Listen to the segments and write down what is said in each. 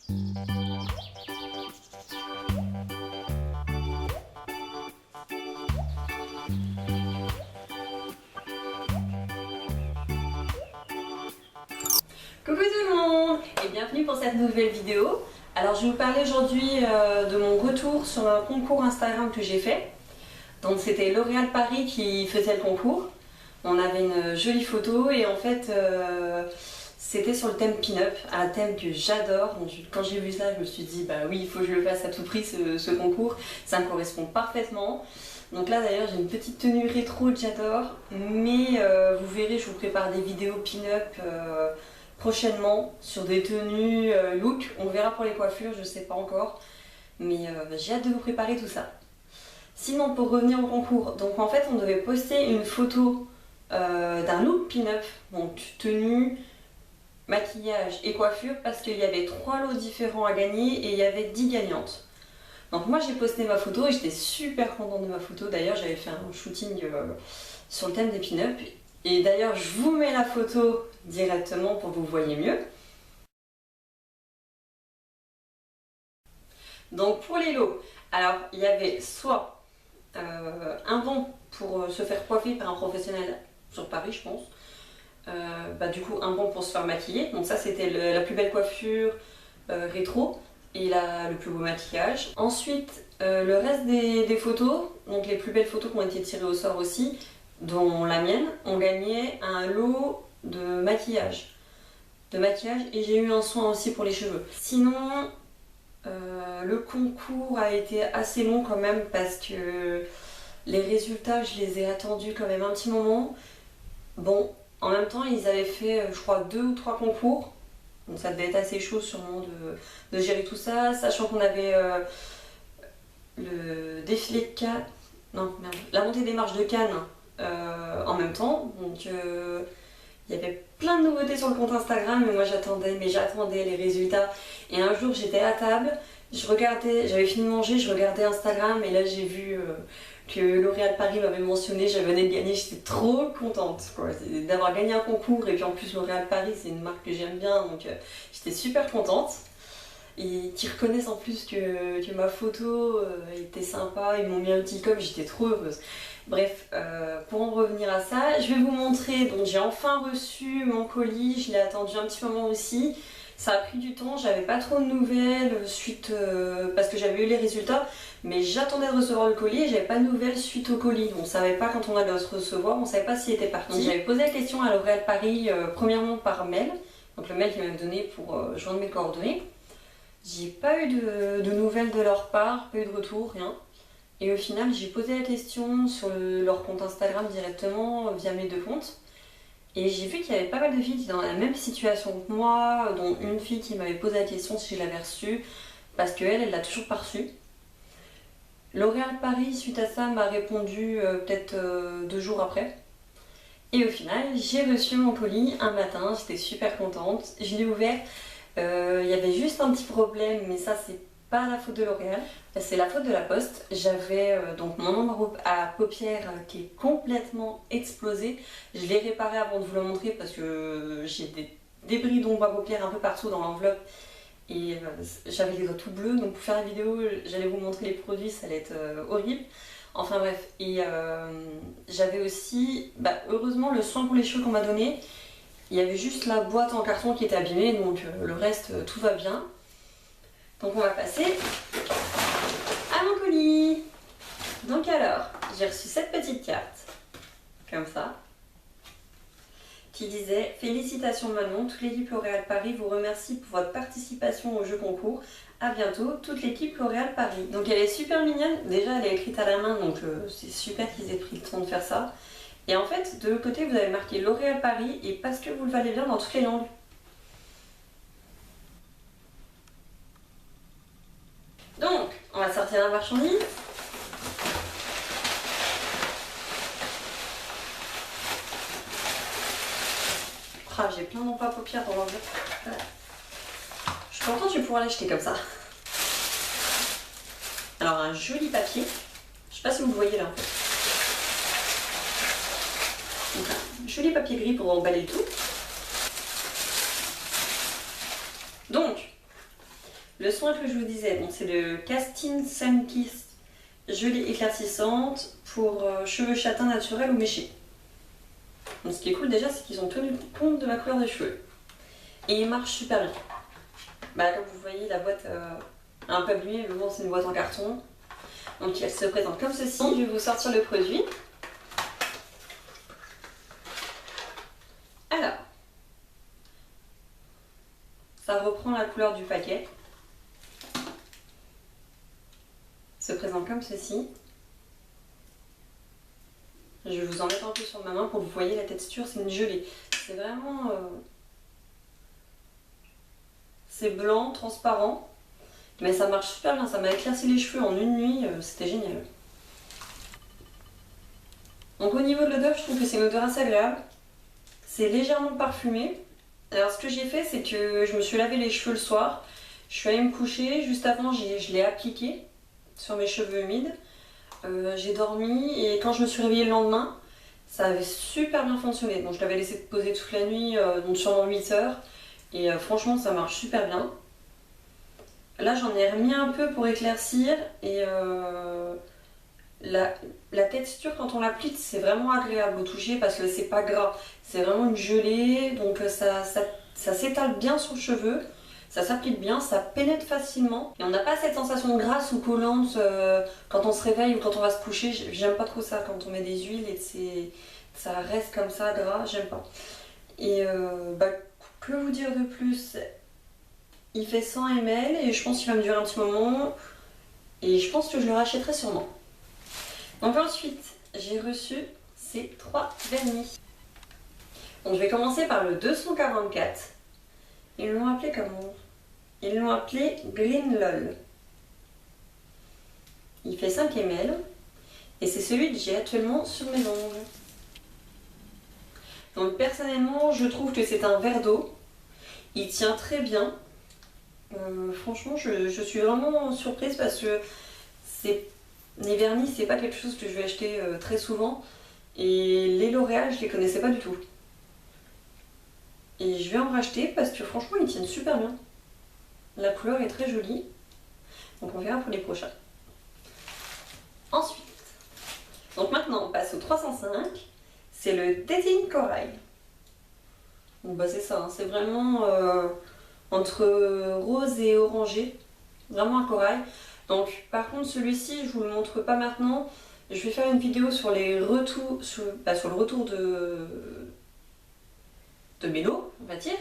Coucou tout le monde et bienvenue pour cette nouvelle vidéo. Alors je vais vous parler aujourd'hui de mon retour sur un concours Instagram que j'ai fait. Donc c'était L'Oréal Paris qui faisait le concours. On avait une jolie photo et en fait c'était sur le thème pin-up, un thème que j'adore. Donc quand j'ai vu ça je me suis dit bah oui il faut que je le fasse à tout prix ce concours, ça me correspond parfaitement. Donc là d'ailleurs j'ai une petite tenue rétro que j'adore, mais vous verrez je vous prépare des vidéos pin-up prochainement sur des tenues look. On verra pour les coiffures, je sais pas encore, mais j'ai hâte de vous préparer tout ça. Sinon pour revenir au concours, donc en fait on devait poster une photo d'un look pin-up, donc tenue, maquillage et coiffure, parce qu'il y avait 3 lots différents à gagner et il y avait 10 gagnantes. Donc moi j'ai posté ma photo et j'étais super contente de ma photo. D'ailleurs j'avais fait un shooting sur le thème des pin-up. Et d'ailleurs je vous mets la photo directement pour que vous voyez mieux. Donc pour les lots, alors il y avait soit un bon pour se faire coiffer par un professionnel sur Paris je pense. Du coup un bon pour se faire maquiller. Donc ça c'était la plus belle coiffure rétro et le plus beau maquillage. Ensuite le reste des photos, donc les plus belles photos qui ont été tirées au sort aussi, dont la mienne, ont gagné un lot de maquillage. Et j'ai eu un soin aussi pour les cheveux. Sinon, le concours a été assez long quand même parce que les résultats, je les ai attendus quand même un petit moment. Bon, en même temps, ils avaient fait, je crois, 2 ou 3 concours. Donc ça devait être assez chaud sûrement de gérer tout ça, sachant qu'on avait le défilé de Cannes, non merde, la montée des marches de Cannes en même temps. Donc il y avait plein de nouveautés sur le compte Instagram, mais moi j'attendais les résultats. Et un jour j'étais à table, j'avais fini de manger, je regardais Instagram et là j'ai vu que L'Oréal Paris m'avait mentionné, j'avais venais de gagner, j'étais trop contente d'avoir gagné un concours. Et puis en plus L'Oréal Paris c'est une marque que j'aime bien, donc j'étais super contente. Et qui reconnaissent en plus que ma photo était sympa, ils m'ont mis un petit com, j'étais trop heureuse. Bref, pour en revenir à ça, je vais vous montrer, donc j'ai enfin reçu mon colis, je l'ai attendu un petit moment aussi. Ça a pris du temps, j'avais pas trop de nouvelles suite, parce que j'avais eu les résultats, mais j'attendais de recevoir le colis et j'avais pas de nouvelles suite au colis. On savait pas quand on allait se recevoir, on savait pas s'il était parti. Donc j'avais posé la question à L'Oréal Paris, premièrement par mail, donc le mail qu'ils m'avaient donné pour joindre mes coordonnées. J'ai pas eu de nouvelles de leur part, pas eu de retour, rien. Et au final, j'ai posé la question sur leur compte Instagram directement via mes 2 comptes. Et j'ai vu qu'il y avait pas mal de filles qui étaient dans la même situation que moi, dont une fille qui m'avait posé la question si je l'avais reçue, parce qu'elle l'a toujours pas reçue. L'Oréal Paris, suite à ça, m'a répondu peut-être 2 jours après. Et au final, j'ai reçu mon colis un matin, j'étais super contente. Je l'ai ouvert. Il y avait juste un petit problème, mais ça c'est pas la faute de L'Oréal, c'est la faute de la poste. J'avais donc mon ombre à paupières qui est complètement explosé. Je l'ai réparé avant de vous le montrer parce que j'ai des débris d'ombre à paupières un peu partout dans l'enveloppe et j'avais les doigts tout bleus, donc pour faire la vidéo j'allais vous montrer les produits, ça allait être horrible. Enfin bref, et j'avais aussi, heureusement le soin pour les cheveux qu'on m'a donné. Il y avait juste la boîte en carton qui était abîmée, donc le reste, tout va bien. Donc on va passer à mon colis. Donc alors, j'ai reçu cette petite carte, comme ça, qui disait « Félicitations Manon, toute l'équipe L'Oréal Paris vous remercie pour votre participation au jeu concours. À bientôt, toute l'équipe L'Oréal Paris. » Donc elle est super mignonne, déjà elle est écrite à la main, donc c'est super qu'ils aient pris le temps de faire ça. Et en fait, de l'autre côté, vous avez marqué L'Oréal Paris et parce que vous le valez bien dans toutes les langues. Donc, on va sortir la marchandise. Ah, j'ai plein d'encre à paupières dans l'enveloppe. Je suis contente de pouvoir l'acheter comme ça. Alors, un joli papier. Je sais pas si vous le voyez là. Donc, un joli papier gris pour emballer le tout. Donc, Le soin que je vous disais, c'est le Casting Sun Kiss gelée éclaircissante pour cheveux châtains naturels ou méchés. Donc, ce qui est cool déjà, c'est qu'ils ont tenu compte de ma couleur des cheveux. Et il marche super bien. Bah, comme vous voyez, la boîte est un peu abîmée, mais bon, c'est une boîte en carton. Donc elle se présente comme ceci. Je vais vous sortir le produit. Alors, ça reprend la couleur du paquet. Se présente comme ceci. Je vais vous en mettre un peu sur ma main pour que vous voyez la texture, c'est une gelée. C'est vraiment... c'est blanc, transparent, mais ça marche super bien, ça m'a éclairci les cheveux en une nuit, c'était génial. Donc au niveau de l'odeur, je trouve que c'est une odeur assez agréable. C'est légèrement parfumé. Alors ce que j'ai fait, c'est que je me suis lavé les cheveux le soir. Je suis allée me coucher, juste avant je l'ai appliqué sur mes cheveux humides. J'ai dormi et quand je me suis réveillée le lendemain, ça avait super bien fonctionné. Donc je l'avais laissé poser toute la nuit, donc sûrement 8 heures. Et franchement ça marche super bien. Là j'en ai remis un peu pour éclaircir et la texture quand on l'applique c'est vraiment agréable au toucher parce que c'est pas gras. C'est vraiment une gelée donc ça s'étale bien sur le cheveu. Ça s'applique bien, ça pénètre facilement et on n'a pas cette sensation grasse ou collante quand on se réveille ou quand on va se coucher. J'aime pas trop ça quand on met des huiles et ça reste comme ça gras, j'aime pas. Et que vous dire de plus? Il fait 100 ml et je pense qu'il va me durer un petit moment et je pense que je le rachèterai sûrement. Donc ensuite j'ai reçu ces 3 vernis. Donc je vais commencer par le 244. Ils l'ont appelé comment? Ils l'ont appelé Green Lol. Il fait 5 ml et c'est celui que j'ai actuellement sur mes ongles. Donc personnellement je trouve que c'est un verre d'eau. Il tient très bien. Franchement je suis vraiment surprise parce que les vernis c'est pas quelque chose que je vais acheter très souvent. Et les L'Oréal je les connaissais pas du tout. Et je vais en racheter parce que franchement ils tiennent super bien. La couleur est très jolie. Donc on verra pour les prochains. Ensuite, donc maintenant on passe au 305. C'est le Dating Corail. Donc bah c'est ça, hein, c'est vraiment entre rose et orangé. Vraiment un corail. Donc par contre celui-ci je vous le montre pas maintenant. Je vais faire une vidéo sur les retours, sur le retour de Mélo, on va dire.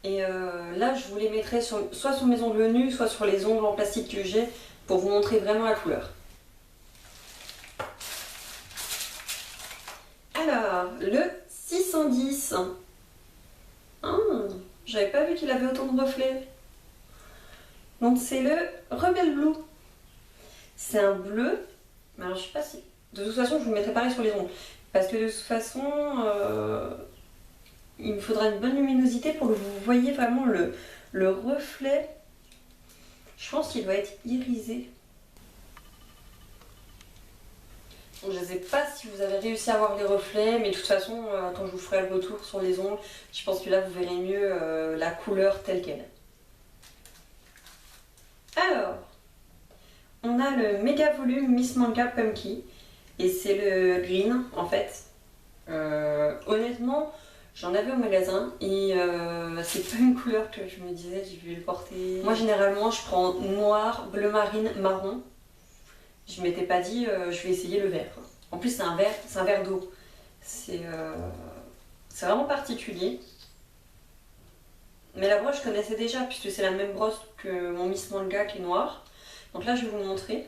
Et là je vous les mettrai soit sur mes ongles nus, soit sur les ongles en plastique que j'ai pour vous montrer vraiment la couleur. Alors, le 610. Ah, j'avais pas vu qu'il avait autant de reflets. Donc c'est le Rebel Blue. C'est un bleu. Alors je sais pas si... De toute façon je vous le mettrai pareil sur les ongles. Parce que de toute façon... il me faudra une bonne luminosité pour que vous voyez vraiment le reflet. Je pense qu'il doit être irisé. Donc, je ne sais pas si vous avez réussi à voir les reflets, mais de toute façon, quand je vous ferai le retour sur les ongles, je pense que là vous verrez mieux la couleur telle qu'elle. Alors, on a le méga volume Miss Manka Pumpkin et c'est le green en fait. Honnêtement, j'en avais au magasin et c'est pas une couleur que je me disais je vais le porter. Moi généralement je prends noir, bleu marine, marron. Je m'étais pas dit je vais essayer le vert. En plus c'est un verre d'eau. C'est vraiment particulier. Mais la broche je connaissais déjà puisque c'est la même brosse que mon Miss Manga qui est noire. Donc là je vais vous montrer.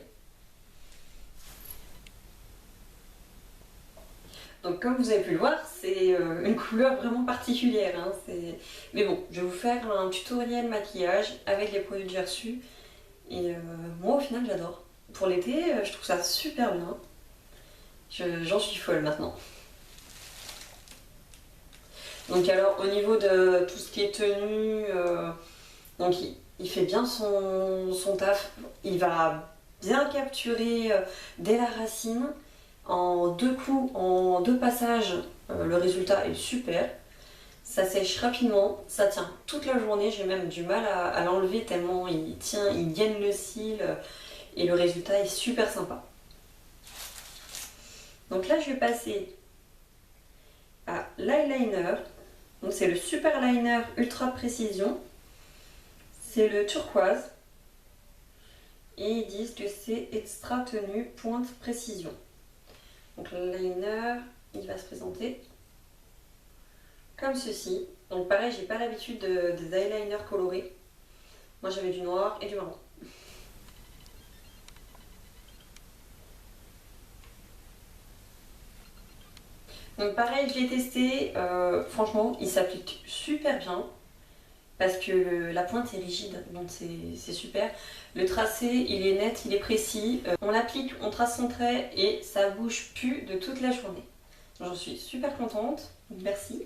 Donc comme vous avez pu le voir, c'est une couleur vraiment particulière. Hein, mais bon, je vais vous faire un tutoriel maquillage avec les produits que j'ai reçus. Et moi au final j'adore. Pour l'été, je trouve ça super bien. J'en suis folle maintenant. Donc alors au niveau de tout ce qui est tenue, donc il fait bien son taf. Il va bien capturer dès la racine. En 2 coups, en 2 passages, le résultat est super. Ça sèche rapidement, ça tient toute la journée, j'ai même du mal à l'enlever tellement il tient, il gaine le cil et le résultat est super sympa. Donc là je vais passer à l'eyeliner. Donc c'est le Super Liner Ultra Précision. C'est le turquoise. Et ils disent que c'est extra tenue pointe précision. Donc le liner, il va se présenter comme ceci. Donc pareil, j'ai pas l'habitude des eyeliners colorés. Moi j'avais du noir et du marron. Donc pareil, je l'ai testé, franchement il s'applique super bien parce que la pointe est rigide, donc c'est super. Le tracé il est net, il est précis, on l'applique, on trace son trait et ça bouge plus de toute la journée. J'en suis super contente, merci.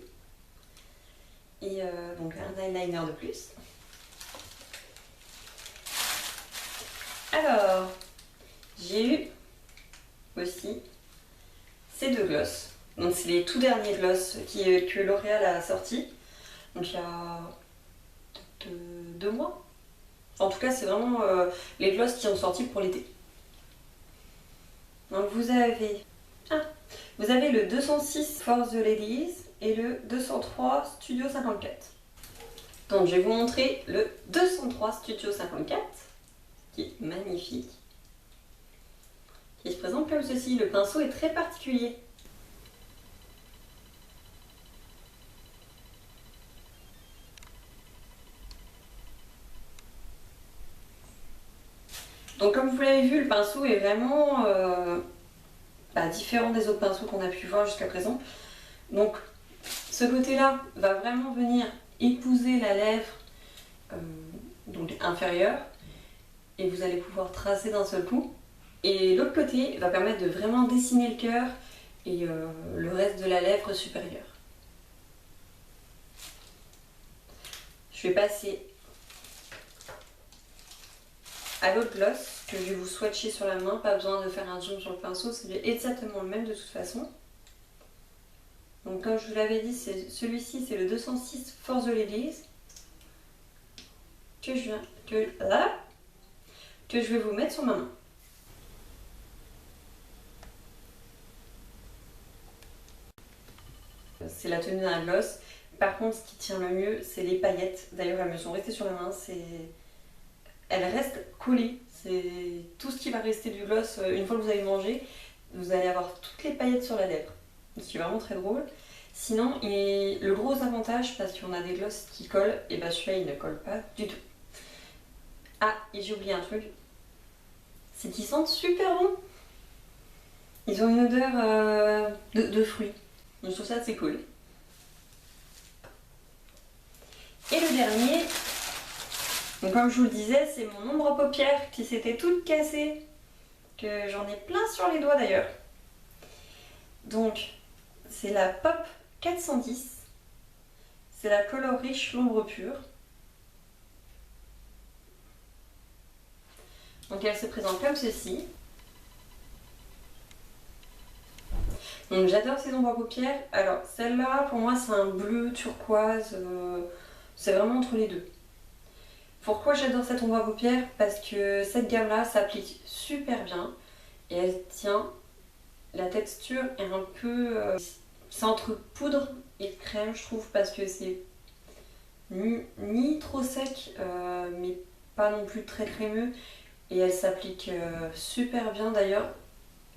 Et donc un eyeliner de plus. Alors, j'ai eu aussi ces deux glosses. Donc c'est les tout derniers glosses que L'Oréal a sortis. Donc il y a 2 mois. En tout cas c'est vraiment les glosses qui ont sorti pour l'été. Donc vous avez le 206 For the Ladies et le 203 Studio 54. Donc je vais vous montrer le 203 Studio 54 qui est magnifique. Qui se présente comme ceci. Le pinceau est très particulier. Donc comme vous l'avez vu, le pinceau est vraiment différent des autres pinceaux qu'on a pu voir jusqu'à présent. Donc ce côté-là va vraiment venir épouser la lèvre donc inférieure et vous allez pouvoir tracer d'un seul coup. Et l'autre côté va permettre de vraiment dessiner le cœur et le reste de la lèvre supérieure. Je vais passer à l'autre gloss que je vais vous swatcher sur la main, pas besoin de faire un zoom sur le pinceau, c'est exactement le même de toute façon. Donc comme je vous l'avais dit, celui-ci c'est le 206 For the Ladies que je vais vous mettre sur ma main. C'est la tenue d'un gloss. Par contre, ce qui tient le mieux, c'est les paillettes. D'ailleurs, elles me sont restées sur la main. Elles restent collées. C'est tout ce qui va rester du gloss. Une fois que vous avez mangé, vous allez avoir toutes les paillettes sur la lèvre. Ce qui est vraiment très drôle. Sinon, le gros avantage, parce qu'on a des glosses qui collent, et bah celui-là, il ne colle pas du tout. Ah, et j'ai oublié un truc. C'est qu'ils sentent super bon. Ils ont une odeur de fruits. Donc je trouve ça assez cool. Et le dernier, donc comme je vous le disais, c'est mon ombre à paupières qui s'était toute cassée, que j'en ai plein sur les doigts d'ailleurs. Donc c'est la Pop 410, c'est la Color Riche l'ombre pure. Donc elle se présente comme ceci. Donc j'adore ces ombres à paupières. Alors celle-là pour moi c'est un bleu turquoise, c'est vraiment entre les deux. Pourquoi j'adore cette ombre à paupières? Parce que cette gamme-là s'applique super bien et elle tient. La texture est un peu... c'est entre poudre et crème je trouve, parce que c'est ni trop sec mais pas non plus très crémeux. Et elle s'applique super bien d'ailleurs.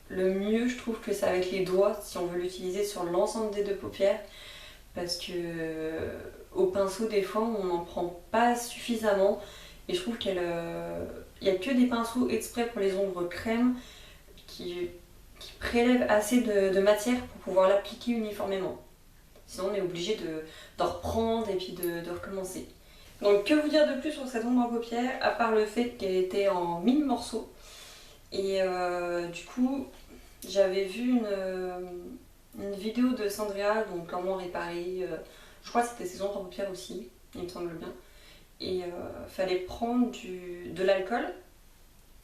Le mieux je trouve que c'est avec les doigts si on veut l'utiliser sur l'ensemble des deux paupières. Parce que au pinceau des fois on n'en prend pas suffisamment. Et je trouve qu'il n'y a que des pinceaux exprès pour les ombres crème qui prélèvent assez de matière pour pouvoir l'appliquer uniformément. Sinon on est obligé d'en reprendre et puis de recommencer. Donc que vous dire de plus sur cette ombre à paupières, à part le fait qu'elle était en 1000 morceaux. Et du coup, j'avais vu une vidéo de Sandria, donc comment réparer, je crois que c'était ses ombres à paupières aussi, il me semble bien. Et fallait prendre de l'alcool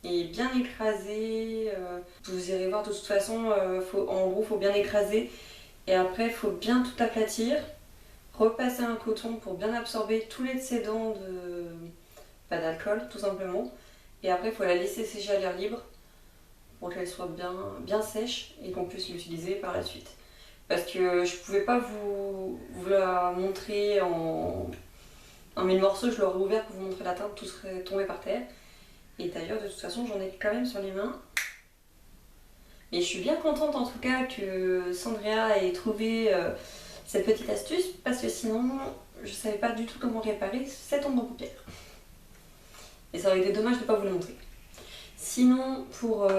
et bien écraser. Vous irez voir de toute façon, en gros, faut bien écraser. Et après, il faut bien tout aplatir, repasser un coton pour bien absorber tous l'excédent pas d'alcool tout simplement. Et après il faut la laisser sécher à l'air libre pour qu'elle soit bien sèche et qu'on puisse l'utiliser par la suite. Parce que je pouvais pas vous la montrer en mille morceaux, je l'aurais ouvert pour vous montrer la teinte, tout serait tombé par terre. Et d'ailleurs de toute façon j'en ai quand même sur les mains. Et je suis bien contente en tout cas que Sandria ait trouvé cette petite astuce parce que sinon je savais pas du tout comment réparer cette ombre de paupière. Et ça aurait été dommage de ne pas vous le montrer. Sinon, pour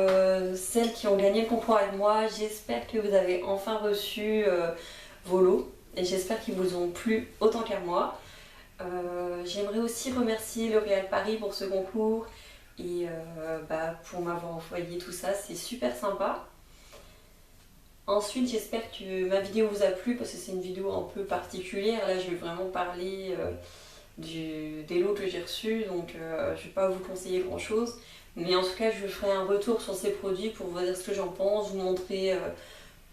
celles qui ont gagné le concours avec moi, j'espère que vous avez enfin reçu vos lots et j'espère qu'ils vous ont plu autant qu'à moi. J'aimerais aussi remercier L'Oréal Paris pour ce concours et pour m'avoir envoyé tout ça, c'est super sympa. Ensuite, j'espère que ma vidéo vous a plu parce que c'est une vidéo un peu particulière. Là, je vais vraiment parler des lots que j'ai reçus, donc je ne vais pas vous conseiller grand chose. Mais en tout cas, je ferai un retour sur ces produits pour vous dire ce que j'en pense, vous montrer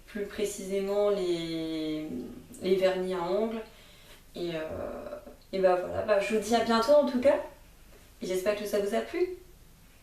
plus précisément les vernis à ongles. Et voilà, je vous dis à bientôt en tout cas. Et j'espère que ça vous a plu.